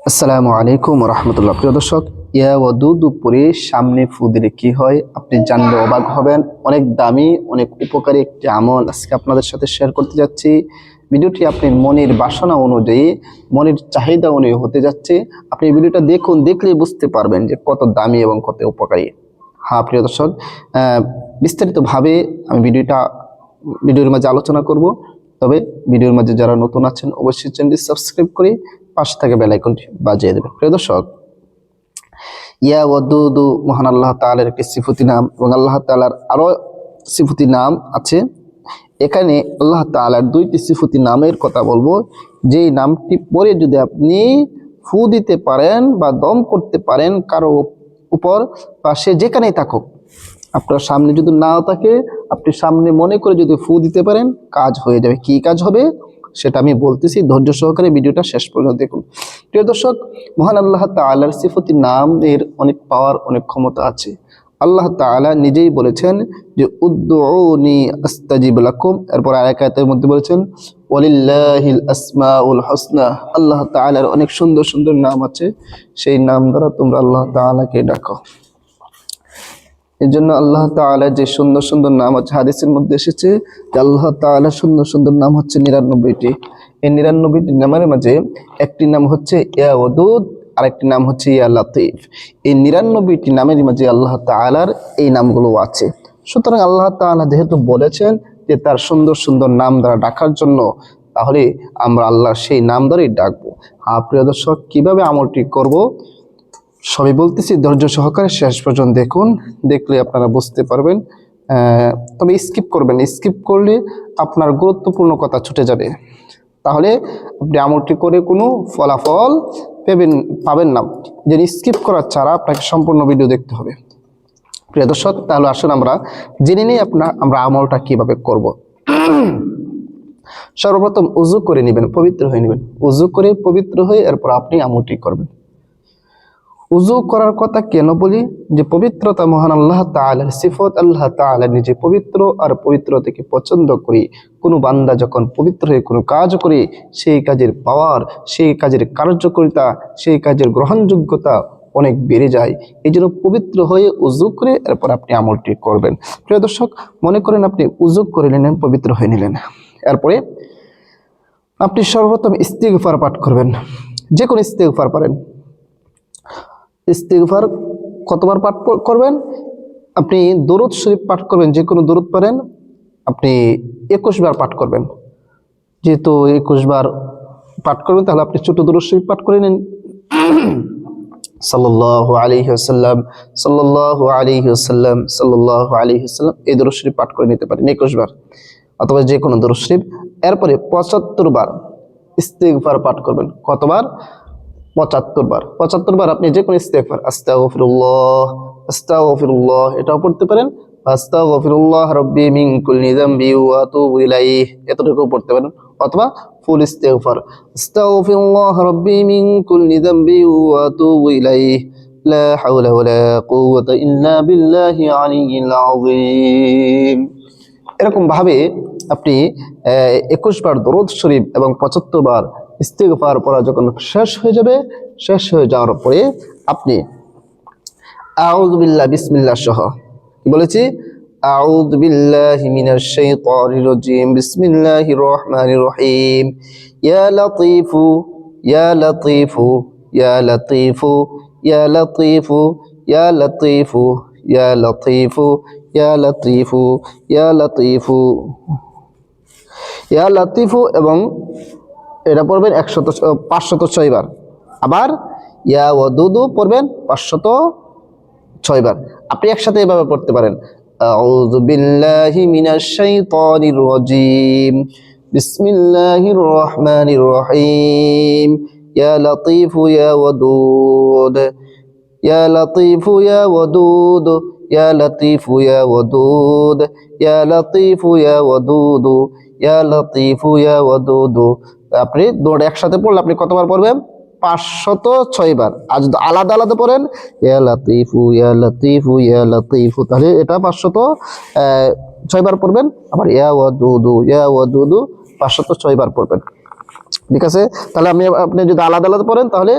আসসালামু আলাইকুম রহমতুল্লাহ। প্রিয় দর্শক, ইয়া ওয়াদুদ পরে সামনে ফু দিলে কি হয় আপনি জানলে অবাক হবেন। অনেক দামি, অনেক উপকারী একটি আমল আজকে আপনাদের সাথে শেয়ার করতে যাচ্ছি। ভিডিওটি আপনার মনের বাসনা অনুযায়ী, মনের চাহিদা অনুযায়ী হতে যাচ্ছে। আপনি ভিডিওটা দেখুন, দেখলেই বুঝতে পারবেন যে কত দামি এবং কত উপকারী। হ্যাঁ প্রিয় দর্শক, বিস্তারিতভাবে আমি ভিডিওর মাঝে আলোচনা করব। তবে ভিডিওর মাঝে যারা নতুন আছেন অবশ্যই চ্যানেলটি সাবস্ক্রাইব করে পাশে থাকা বেল আইকনটি বাজিয়ে দেবেন। প্রিয় দর্শক, ইয়া ওয়াদুদু মহান আল্লাহ তাআলার একটি সিফতি নাম এবং আল্লাহ তাআলার আরো সিফতি নাম আছে। এখানে আল্লাহ তাআলার দুইটি সিফতি নামের কথা বলবো, যেই নামটি পরে যদি আপনি ফু দিতে পারেন বা দম করতে পারেন কারো উপর বা সে যেখানেই থাকুক, আপনার সামনে যদি নাও থাকে আপনি সামনে মনে করে যদি ফু দিতে পারেন কাজ হয়ে যাবে। কি কাজ হবে সেটা আমি বলতেছি, ধৈর্য সহকারে ভিডিওটা শেষ পর্যন্ত দেখুন। প্রিয় দর্শক, মহান আল্লাহ তাআলার সিফতি নাম এর অনেক পাওয়ার, অনেক ক্ষমতা আছে। আল্লাহ তাআলা নিজেই বলেছেন যে উদউনি আস্তাজিব লাকুম। এরপর আরেক আয়াতের মধ্যে বলেছেন ওয়ালিল্লাহিল আসমাউল হুসনা। আল্লাহ তাআলার অনেক সুন্দর সুন্দর নাম আছে, সেই নাম দ্বারা তোমরা আল্লাহ তাআলাকে ডাকো। এই জন্য আল্লাহ তাআলার যে সুন্দর সুন্দর নাম আছে, হাদিসের মধ্যে এসেছে যে আল্লাহ তাআলার সুন্দর সুন্দর নাম হচ্ছে ৯৯টি। এই ৯৯টি নামের মাঝে একটি নাম হচ্ছে ইয়া ওয়াদুদ, আরেকটি নাম হচ্ছে ইয়া লাতিফ। এই ৯৯টি নামের মাঝে আল্লাহ তাআলার এই নামগুলো আছে। সুতরাং আল্লাহ তাআলা যেহেতু বলেছেন যে তার সুন্দর সুন্দর নাম দ্বারা ডাকার জন্য, তাহলে আমরা আল্লাহর সেই নাম দ্বারাই ডাকবো। প্রিয় দর্শক, কিভাবে আমলটি করব সবই বলতেছি, ধৈর্য সহকারে শেষ পর্যন্ত দেখুন, দেখলে আপনারা বুঝতে পারবেন। তবে স্কিপ করবেন, স্কিপ করলে আপনার গুরুত্বপূর্ণ কথা ছুটে যাবে, তাহলে আপনি আমলটি করে কোনো ফলাফল পাবেন না। যে স্কিপ করার ছাড়া আপনাকে সম্পূর্ণ ভিডিও দেখতে হবে। প্রিয় দর্শক, তাহলে আসুন আমরা জেনে নিই আমরা আমলটা কিভাবে করব। সর্বপ্রথম উযু করে নেবেন, পবিত্র হয়ে নেবেন। উযু করে পবিত্র হয়ে এরপর আপনি আমলটি করবেন। উযু করার কথা কেন বলি? যে পবিত্রতা মহান আল্লাহ তাআলার সিফত। আল্লাহ তাআলা নিজে পবিত্র, আর পবিত্র থেকে পছন্দ করি কোনো বান্দা যখন পবিত্র হয়ে কোনো কাজ করে, সেই কাজের পাওয়ার, সেই কাজের কার্যকারিতা, সেই কাজের গ্রহণযোগ্যতা অনেক বেড়ে যায়। এই জন্য পবিত্র হয়ে উযু করে এরপর আপনি আমলটি করবেন। প্রিয় দর্শক, মনে করেন আপনি উযু করে নিলেন, পবিত্র হয়ে নিলেন, এরপরে আপনি সর্বপ্রথম ইস্তিগফার পাঠ করবেন। যে কোনো ইস্তিগফার পারেন। ইস্তিগফার কতবার পাঠ করবেন? আপনি দরুদ শরীফ পাঠ করবেন, যে কোনো দরুদ পারেন আপনি ২১ বার পাঠ করবেন। যেহেতু ২১ বার পাঠ করবেন, তাহলে আপনি ছোট দরুদ শরীফ পাঠ করে নিন। সাল্লাল্লাহু আলাইহি ওয়াসাল্লাম, সাল্লাল্লাহু আলাইহি ওয়াসাল্লাম, সাল্লাল্লাহু আলাইহি ওয়াসাল্লাম, এই দরুদ শরীফ পাঠ করে নিতে পারেন ২১ বার, অথবা যে কোনো দরুদ শরীফ। এরপরে ৭৫ বার ইস্তিগফার পাঠ করবেন। কতবার? ৭৫ বার। ৭৫ বার আপনি যে কোনো ইস্তিগফার, আস্তাগফিরুল্লাহ, আস্তাগফিরুল্লাহ, এটাও পড়তে পারেন। আস্তাগফিরুল্লাহ রাব্বি মিন কুল্লি যামবি ওয়া আতুবু ইলাইহি, এতটুকু পড়তে পারেন। অথবা ফুল ইস্তিগফার, আস্তাগফিরুল্লাহ রাব্বি মিন কুল্লি যামবি ওয়া আতুবু ইলাইহি, লা হাওলা ওয়ালা কুওয়াতা ইল্লা বিল্লাহি আলিয়্যিল আযীম। এরকম ভাবে আপনি ২১ বার দরুদ শরীফ এবং ৭৫ বার ইস্তিগফার পড়া যখন শেষ হয়ে যাবে, শেষ হয়ে যাওয়ার পরে আপনি আউযু বিল্লাহ, বিসমিল্লাহ সহ কি বলেছি? আউযু বিল্লাহি মিনাশ শাইতানির রাজীম, বিসমিল্লাহির রহমানির রহিম, ইয়া লাতীফু, ইয়া লাতীফু, ইয়া লাতীফু, ইয়া লাতীফু, ইয়া লাতীফু, ইয়া লাতীফু, ইয়া লাতীফু, ইয়া লাতীফু, ইয়া লাতীফু, এবং এটা পড়বেন ৫০৬ বার। আবার ইয়া ওয়াদুদু পড়বেন ৫০৬ বার। আপনি একসাথে এভাবে পড়তে পারেন, আউযু বিল্লাহি মিনাশ শাইতানির রাজীম, বিসমিল্লাহির রহমানির রহিম, ইয়া লাতীফু ইয়া ওয়াদুদ, ইয়া লাতীফু ইয়া ওয়াদুদ, ইয়া লাতীফু ইয়া ওয়াদুদ, ইয়া লাতীফু ইয়া ওয়াদুদ, ইয়া লাতীফু ইয়া ওয়াদুদ। আপনি দুটো একসাথে পড়লে আপনি কতবার পড়বেন? ৫০৬ বার। আর যদি আলাদা আলাদা পড়েন, ইয়া লাতীফু, ইয়া লাতীফু, ইয়া লাতীফু, তাহলে এটা ৫০৬ বার পড়বেন। আবার ইয়া ওয়াদুদু, ইয়া ওয়াদুদু ৫০৬ বার পড়বেন। ঠিক আছে, তাহলে আপনি যদি আলাদা আলাদা পড়েন তাহলে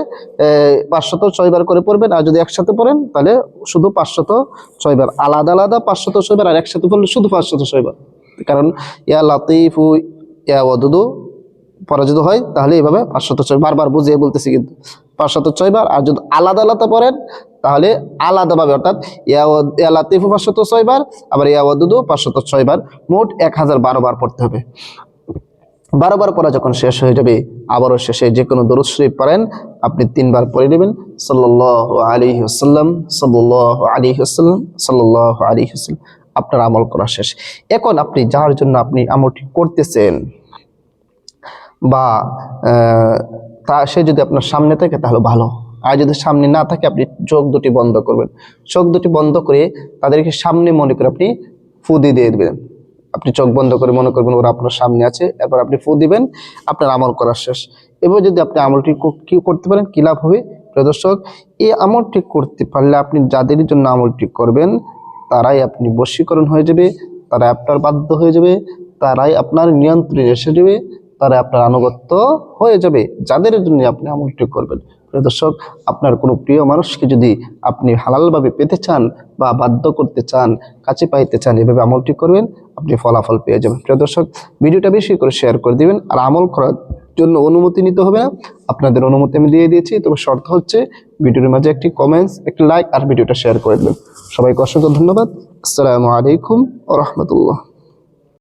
506 বার করে পড়বেন, আর যদি একসাথে পড়েন তাহলে শুধু 506 বার। আলাদা আলাদা 506 বার, আর একসাথে পড়লে শুধু 506 বার। কারণ ইয়া লাতিফু ইয়া ওয়াদুদু পড়া যদি হয় তাহলে এইভাবে 506 বারবার বুঝিয়ে বলতেছি কিন্তু 506 বার। আর যদি আলাদা আলাদা পড়েন তাহলে আলাদাভাবে, অর্থাৎ ইয়া লাতিফু 506 বার, আবার ইয়া ওয়াদুদু 506 বার, মোট 1012 বার পড়তে হবে। 12 বার পড়া যখন শেষ হয়ে যাবে, আবারও শেষে যে কোনো দরুদ শরীফ পড়েন, আপনি 3 বার পড়ে নেবেন সাল্লাল্লাহু আলাইহি ওয়াসাল্লাম, সাল্লাল্লাহু আলাইহি ওয়াসাল্লাম, সাল্লাল্লাহু আলাইহি ওয়াসাল্লাম। আপনার আমল করা শেষ। এখন আপনি যার জন্য আপনি আমলটি করতেছেন বা সে যদি আপনার সামনে থাকে তাহলে ভালো, আর যদি সামনে না থাকে আপনি চোখ দুটি বন্ধ করবেন। চোখ দুটি বন্ধ করে তাদেরকে সামনে মনে করে আপনি ফু দিয়ে দেবেন। আপনি চোখ বন্ধ করে মনে করবেন ওরা আপনার সামনে আছে, এরপর আপনি ফু দিবেন, আপনার আমল করা শেষ। এবার যদি আপনি আমলটি কি করতে পারেন, কি লাভ হবে প্রিয় দর্শক, এই আমলটি করতে পারলে আপনি যাদের জন্য আমলটি করবেন তারাই আপনি বশীকরণ হয়ে যাবে, তারাই আপনার বাধ্য হয়ে যাবে, তারাই আপনার নিয়ন্ত্রণে এসে যাবে, তারা আপনার আনুগত্য হয়ে যাবে, যাদের জন্য আপনি আমলটি করবেন। প্রিয় দর্শক, আপনার কোনো প্রিয় মানুষকে যদি আপনি হালালভাবে পেতে চান বা বাধ্য করতে চান, কাছে পাইতে চান, এভাবে আমলটি করবেন, আপনি ফলাফল পেয়ে যাবেন। প্রিয় দর্শক, ভিডিওটা বেশি করে শেয়ার করে দিবেন। আর আমল করার জন্য অনুমতি নিতে হবে না, আপনাদের অনুমতি আমি দিয়ে দিয়েছি, তবে শর্ত হচ্ছে ভিডিওর মাঝে একটি কমেন্টস, একটি লাইক আর ভিডিওটা শেয়ার করে দেবেন। সবাইকে অসংখ্য ধন্যবাদ। আসসালামু আলাইকুম ওয়া রাহমাতুল্লাহ।